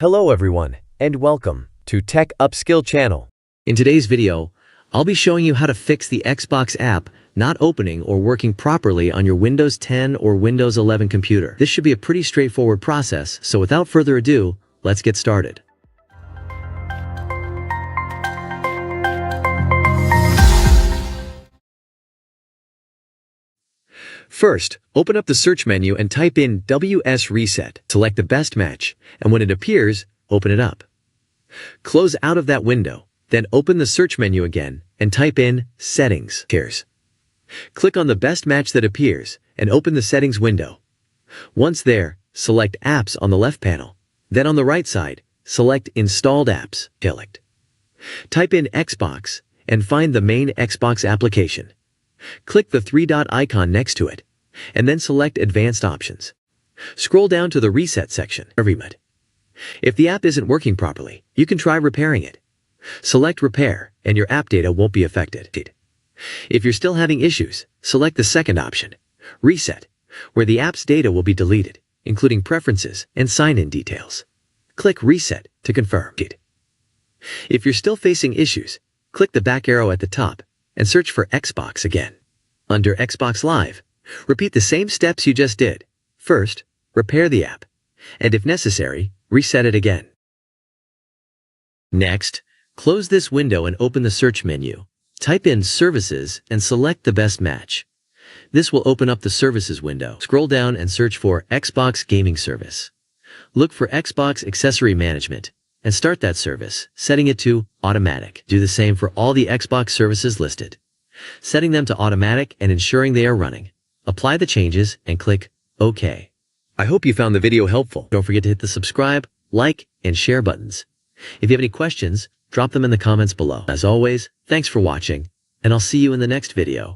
Hello everyone, and welcome to Tech Upskill channel. In today's video, I'll be showing you how to fix the Xbox app not opening or working properly on your Windows 10 or Windows 11 computer. This should be a pretty straightforward process, so without further ado, let's get started. First, open up the search menu and type in WSReset. Select the best match, and when it appears, open it up. Close out of that window, then open the search menu again and type in Settings. Click on the best match that appears and open the Settings window. Once there, select Apps on the left panel. Then on the right side, select Installed Apps. Type in Xbox and find the main Xbox application. Click the three-dot icon next to it, and then select Advanced Options. Scroll down to the Reset section. If the app isn't working properly, you can try repairing it. Select Repair, and your app data won't be affected. If you're still having issues, select the second option, Reset, where the app's data will be deleted, including preferences and sign-in details. Click Reset to confirm. If you're still facing issues, click the back arrow at the top and search for Xbox again. Under Xbox Live, repeat the same steps you just did. First, repair the app, and if necessary, reset it again. Next, close this window and open the search menu. Type in Services and select the best match. This will open up the Services window. Scroll down and search for Xbox Gaming Service. Look for Xbox Accessory Management and start that service, setting it to Automatic. Do the same for all the Xbox services listed, setting them to Automatic and ensuring they are running. Apply the changes and click OK. I hope you found the video helpful. Don't forget to hit the subscribe, like, and share buttons. If you have any questions, drop them in the comments below. As always, thanks for watching, and I'll see you in the next video.